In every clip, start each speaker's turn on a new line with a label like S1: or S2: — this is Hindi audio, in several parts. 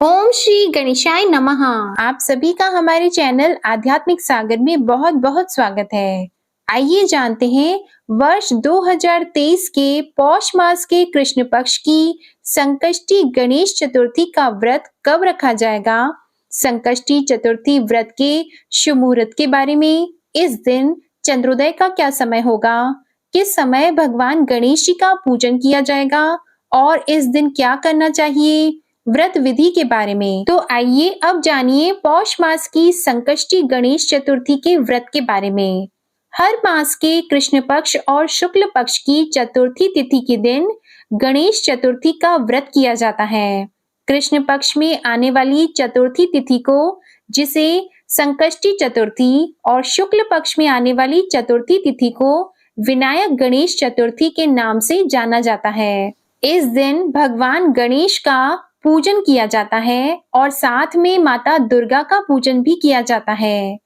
S1: ओम श्री गणेशाय नमः। आप सभी का हमारे चैनल आध्यात्मिक सागर में बहुत बहुत स्वागत है। आइए जानते हैं वर्ष 2023 के पौष मास के कृष्ण पक्ष की संकष्टी गणेश चतुर्थी का व्रत कब रखा जाएगा। संकष्टी चतुर्थी व्रत के शुभ मुहूर्त के बारे में, इस दिन चंद्रोदय का क्या समय होगा, किस समय भगवान गणेश जी का पूजन किया जाएगा और इस दिन क्या करना चाहिए, व्रत विधि के बारे में। तो आइए अब जानिए पौष मास की संकष्टी गणेश चतुर्थी के व्रत के बारे में। हर मास के कृष्ण पक्ष और शुक्ल पक्ष की चतुर्थी तिथि के दिन गणेश चतुर्थी का व्रत किया जाता है। कृष्ण पक्ष में आने वाली चतुर्थी तिथि को, जिसे संकष्टी चतुर्थी, और शुक्ल पक्ष में आने वाली चतुर्थी तिथि को विनायक गणेश चतुर्थी के नाम से जाना जाता है। इस दिन भगवान गणेश का पूजन किया जाता है और साथ में माता दुर्गा का पूजन भी किया जाता है।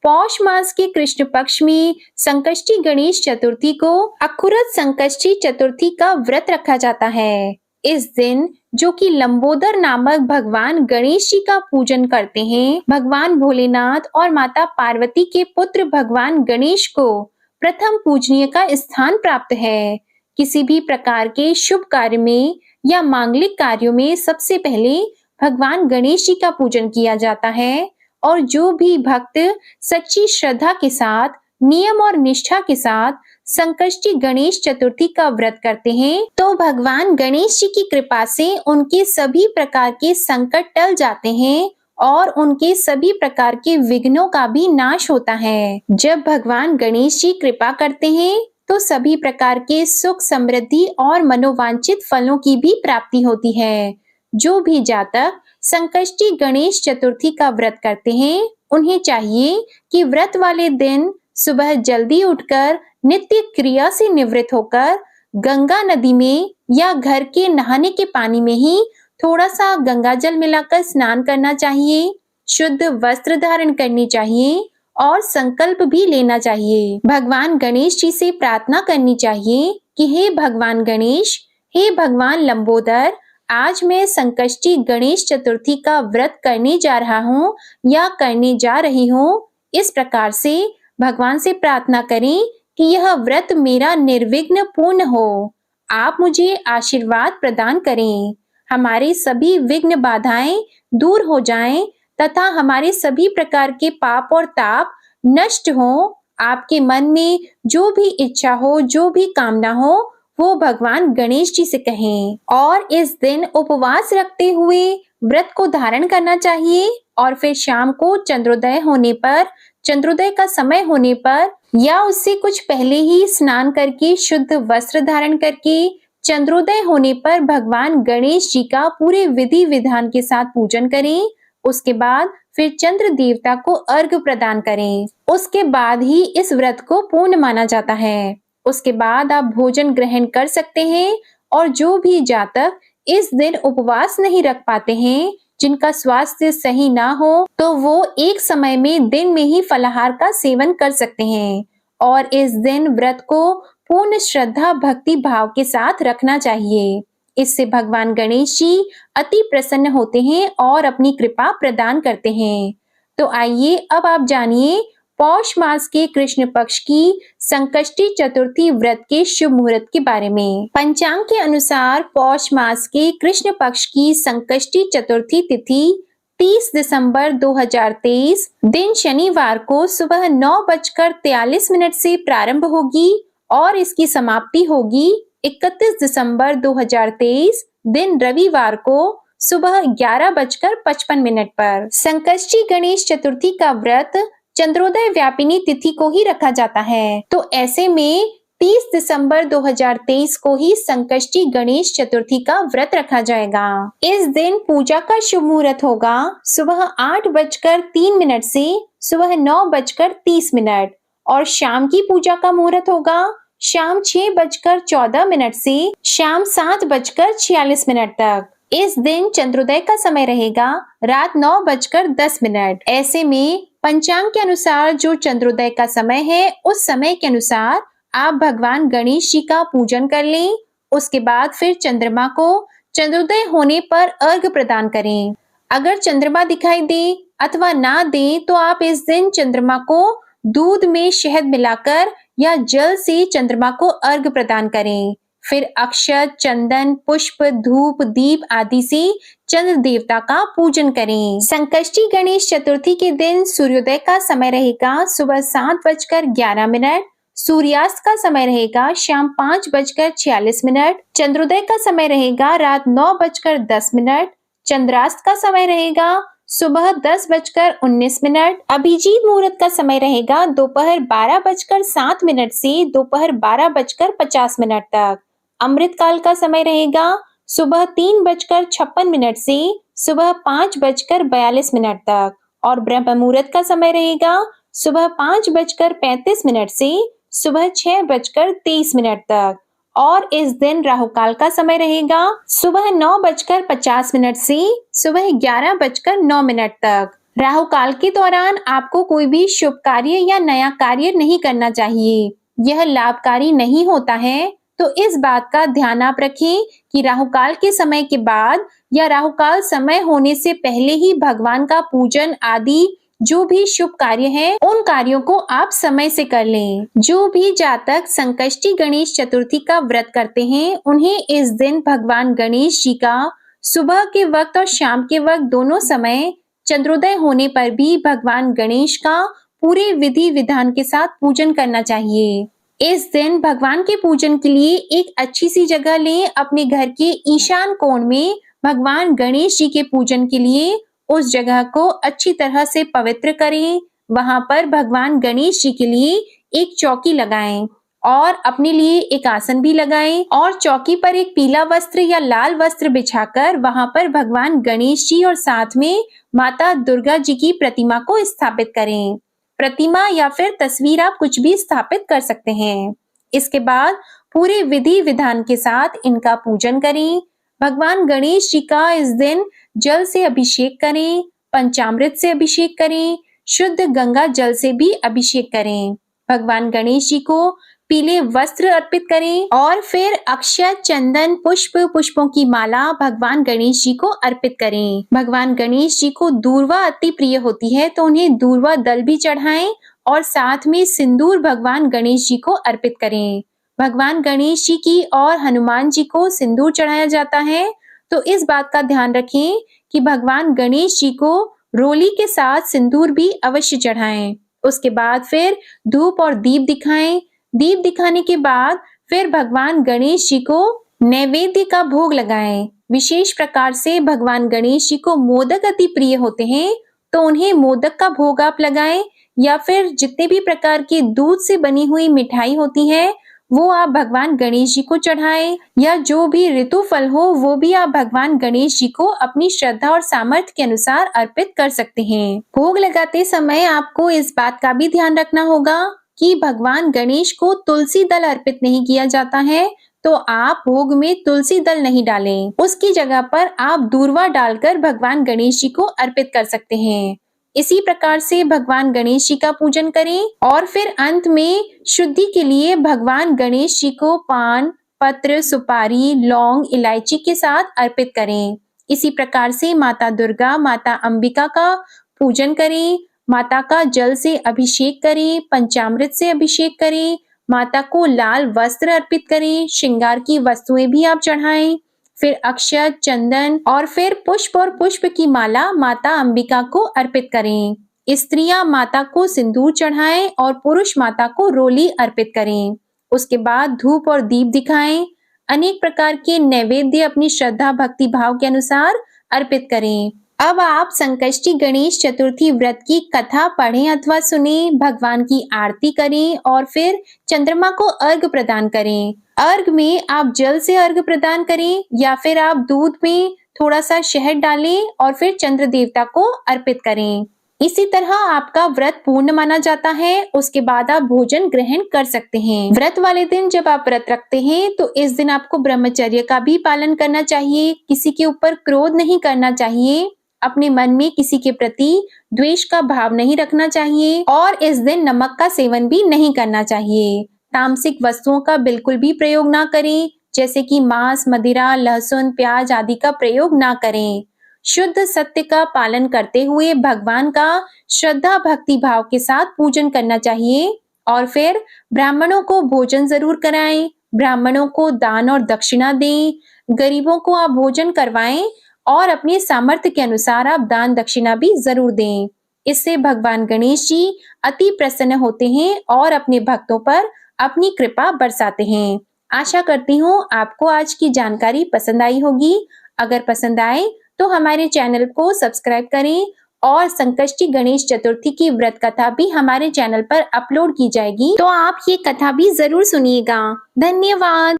S1: पौष मास के कृष्ण पक्ष में संकष्टी गणेश चतुर्थी को अखुरत संकष्टी चतुर्थी का व्रत रखा जाता है। इस दिन जो कि लंबोदर नामक भगवान गणेश जी का पूजन करते हैं, भगवान भोलेनाथ और माता पार्वती के पुत्र भगवान गणेश को प्रथम पूजनीय का स्थान प्राप्त है। किसी भी प्रकार के शुभ कार्य में या मांगलिक कार्यों में सबसे पहले भगवान गणेश जी का पूजन किया जाता है और जो भी भक्त सच्ची श्रद्धा के साथ, नियम और निष्ठा के साथ संकष्टी गणेश चतुर्थी का व्रत करते हैं, तो भगवान गणेश जी की कृपा से उनके सभी प्रकार के संकट टल जाते हैं और उनके सभी प्रकार के विघ्नों का भी नाश होता है। जब भगवान गणेश जी कृपा करते हैं तो सभी प्रकार के सुख, समृद्धि और मनोवांछित फलों की भी प्राप्ति होती है। जो भी जातक संकष्टी गणेश चतुर्थी का व्रत करते हैं, उन्हें चाहिए कि व्रत वाले दिन सुबह जल्दी उठकर नित्य क्रिया से निवृत्त होकर गंगा नदी में या घर के नहाने के पानी में ही थोड़ा सा गंगा जल मिलाकर स्नान करना चाहिए, शुद्ध वस्त्र धारण करनी चाहिए और संकल्प भी लेना चाहिए। भगवान गणेश जी से प्रार्थना करनी चाहिए कि हे भगवान गणेश, हे भगवान लंबोदर, आज मैं संकष्टी गणेश चतुर्थी का व्रत करने जा रहा हूँ या करने जा रही हूँ। इस प्रकार से भगवान से प्रार्थना करें कि यह व्रत मेरा निर्विघ्न पूर्ण हो। आप मुझे आशीर्वाद प्रदान करें, हमारे सभी विघ्न बाधाएं दूर हो जाएं तथा हमारे सभी प्रकार के पाप और ताप नष्ट हो। आपके मन में जो भी इच्छा हो, जो भी कामना हो, वो भगवान गणेश जी से कहें। और इस दिन उपवास रखते हुए व्रत को धारण करना चाहिए और फिर शाम को चंद्रोदय होने पर, चंद्रोदय का समय होने पर या उससे कुछ पहले ही स्नान करके शुद्ध वस्त्र धारण करके चंद्रोदय होने पर भगवान गणेश जी का पूरे विधि विधान के साथ पूजन करें। उसके बाद फिर चंद्र देवता को अर्घ्य प्रदान करें। उसके बाद ही इस व्रत को पूर्ण माना जाता है। उसके बाद आप भोजन ग्रहण कर सकते हैं और जो भी जातक इस दिन उपवास नहीं रख पाते हैं, जिनका स्वास्थ्य सही ना हो, तो वो एक समय में दिन में ही फलाहार का सेवन कर सकते हैं और इस दिन व्रत को पूर्ण श्रद्धा भक्ति भाव के साथ रखना चाहिए। इससे भगवान गणेश जी अति प्रसन्न होते हैं और अपनी कृपा प्रदान करते हैं। तो आइए अब आप जानिए पौष मास के कृष्ण पक्ष की संकष्टी चतुर्थी व्रत के शुभ मुहूर्त के बारे में। पंचांग के अनुसार पौष मास के कृष्ण पक्ष की संकष्टी चतुर्थी तिथि 30 दिसंबर 2023 दिन शनिवार को सुबह 9:43 से प्रारंभ होगी और इसकी समाप्ति होगी 31 दिसंबर 2023 दिन रविवार को सुबह 11:55 पर। संकष्टी गणेश चतुर्थी का व्रत चंद्रोदय व्यापिनी तिथि को ही रखा जाता है, तो ऐसे में 30 दिसंबर 2023 को ही संकष्टी गणेश चतुर्थी का व्रत रखा जाएगा। इस दिन पूजा का शुभ मुहूर्त होगा सुबह 8:03 से सुबह 9:30 और शाम की पूजा का मुहूर्त होगा शाम 6:14 से शाम 7:46 तक। इस दिन चंद्रोदय का समय रहेगा रात 9:10। ऐसे में पंचांग के अनुसार जो चंद्रोदय का समय है, उस समय के अनुसार आप भगवान गणेश जी का पूजन कर लें। उसके बाद फिर चंद्रमा को चंद्रोदय होने पर अर्घ्य प्रदान करें। अगर चंद्रमा दिखाई दे अथवा ना दे तो आप इस दिन चंद्रमा को दूध में शहद मिलाकर या जल से चंद्रमा को अर्घ प्रदान करें। फिर अक्षत, चंदन, पुष्प, धूप, दीप आदि से चंद्र देवता का पूजन करें। संकष्टी गणेश चतुर्थी के दिन सूर्योदय का समय रहेगा सुबह 7:11, सूर्यास्त का समय रहेगा शाम 5:46, चंद्रोदय का समय रहेगा रात 9:10, चंद्रास्त का समय रहेगा सुबह 10:19, अभिजीत मुहूर्त का समय रहेगा दोपहर 12:07 से दोपहर 12:50 तक। अमृत काल का समय रहेगा सुबह 3:56 से सुबह 5:42 तक और ब्रह्म मुहूर्त का समय रहेगा सुबह 5:35 से सुबह 6:23 तक। और इस दिन राहु काल का समय रहेगा सुबह 9:50 से सुबह 11:09 तक। राहु काल के दौरान आपको कोई भी शुभ कार्य या नया कार्य नहीं करना चाहिए, यह लाभकारी नहीं होता है। तो इस बात का ध्यान आप रखें कि राहु काल के समय के बाद या राहु काल समय होने से पहले ही भगवान का पूजन आदि जो भी शुभ कार्य है उन कार्यों को आप समय से कर लें। जो भी जातक संकष्टी गणेश चतुर्थी का व्रत करते हैं उन्हें इस दिन भगवान गणेश जी का सुबह के वक्त और शाम के वक्त दोनों समय चंद्रोदय होने पर भी भगवान गणेश का पूरे विधि विधान के साथ पूजन करना चाहिए। इस दिन भगवान के पूजन के लिए एक अच्छी सी जगह लें। अपने घर के ईशान कोण में भगवान गणेश जी के पूजन के लिए उस जगह को अच्छी तरह से पवित्र करें। वहां पर भगवान गणेश जी के लिए एक चौकी लगाएं और अपने लिए एक आसन भी लगाएं और चौकी पर एक पीला वस्त्र या लाल वस्त्र बिछाकर वहां पर भगवान गणेश जी और साथ में माता दुर्गा जी की प्रतिमा को स्थापित करें। प्रतिमा या फिर तस्वीर आप कुछ भी स्थापित कर सकते हैं। इसके बाद पूरे विधि विधान के साथ इनका पूजन करें। भगवान गणेश जी का इस दिन जल से अभिषेक करें, पंचामृत से अभिषेक करें, शुद्ध गंगा जल से भी अभिषेक करें। भगवान गणेश जी को पीले वस्त्र अर्पित करें और फिर अक्षत, चंदन, पुष्पों की माला भगवान गणेश जी को अर्पित करें। भगवान गणेश जी को दूर्वा अति प्रिय होती है तो उन्हें दूर्वा दल भी चढ़ाएं और साथ में सिंदूर भगवान गणेश जी को अर्पित करें। भगवान गणेश जी की और हनुमान जी को सिंदूर चढ़ाया जाता है तो इस बात का ध्यान रखें कि भगवान गणेश जी को रोली के साथ सिंदूर भी अवश्य चढ़ाएं। उसके बाद फिर धूप और दीप दिखाएं। दीप दिखाने के बाद फिर भगवान गणेश जी को नैवेद्य का भोग लगाएं। विशेष प्रकार से भगवान गणेश जी को मोदक अति प्रिय होते हैं तो उन्हें मोदक का भोग आप लगाएं या फिर जितने भी प्रकार की दूध से बनी हुई मिठाई होती है वो आप भगवान गणेश जी को चढ़ाएं या जो भी ऋतु फल हो वो भी आप भगवान गणेश जी को अपनी श्रद्धा और सामर्थ्य के अनुसार अर्पित कर सकते हैं। भोग लगाते समय आपको इस बात का भी ध्यान रखना होगा कि भगवान गणेश को तुलसी दल अर्पित नहीं किया जाता है तो आप भोग में तुलसी दल नहीं डालें। उसकी जगह पर आप दूर्वा डालकर भगवान गणेश जी को अर्पित कर सकते हैं। इसी प्रकार से भगवान गणेश जी का पूजन करें और फिर अंत में शुद्धि के लिए भगवान गणेश जी को पान, पत्र, सुपारी, लौंग, इलायची के साथ अर्पित करें। इसी प्रकार से माता दुर्गा, माता अंबिका का पूजन करें। माता का जल से अभिषेक करें, पंचामृत से अभिषेक करें, माता को लाल वस्त्र अर्पित करें, श्रृंगार की वस्तुएं भी आप चढ़ाएं। फिर अक्षत, चंदन और फिर पुष्प की माला माता अंबिका को अर्पित करें। स्त्रियां माता को सिंदूर चढ़ाएं और पुरुष माता को रोली अर्पित करें। उसके बाद धूप और दीप दिखाएं। अनेक प्रकार के नैवेद्य अपनी श्रद्धा भक्ति भाव के अनुसार अर्पित करें। अब आप संकष्टी गणेश चतुर्थी व्रत की कथा पढ़ें अथवा सुने, भगवान की आरती करें और फिर चंद्रमा को अर्घ प्रदान करें। अर्घ में आप जल से अर्घ प्रदान करें या फिर आप दूध में थोड़ा सा शहद डालें और फिर चंद्र देवता को अर्पित करें। इसी तरह आपका व्रत पूर्ण माना जाता है। उसके बाद आप भोजन ग्रहण कर सकते हैं। व्रत वाले दिन जब आप व्रत रखते हैं तो इस दिन आपको ब्रह्मचर्य का भी पालन करना चाहिए। किसी के ऊपर क्रोध नहीं करना चाहिए। अपने मन में किसी के प्रति द्वेष का भाव नहीं रखना चाहिए और इस दिन नमक का सेवन भी नहीं करना चाहिए। तामसिक वस्तुओं का बिल्कुल भी प्रयोग ना करें, जैसे कि मांस, मदिरा, लहसुन, प्याज आदि का प्रयोग ना करें। शुद्ध सत्य का पालन करते हुए भगवान का श्रद्धा भक्ति भाव के साथ पूजन करना चाहिए। और फिर ब्राह्मणों को भोजन जरूर कराएं, ब्राह्मणों को दान और दक्षिणा दें, गरीबों को आप भोजन करवाएं और अपने सामर्थ्य के अनुसार आप दान दक्षिणा भी जरूर दें। इससे भगवान गणेश जी अति प्रसन्न होते हैं और अपने भक्तों पर अपनी कृपा बरसाते हैं। आशा करती हूँ आपको आज की जानकारी पसंद आई होगी। अगर पसंद आए तो हमारे चैनल को सब्सक्राइब करें और संकष्टी गणेश चतुर्थी की व्रत कथा भी हमारे चैनल पर अपलोड की जाएगी, तो आप ये कथा भी जरूर सुनिएगा। धन्यवाद।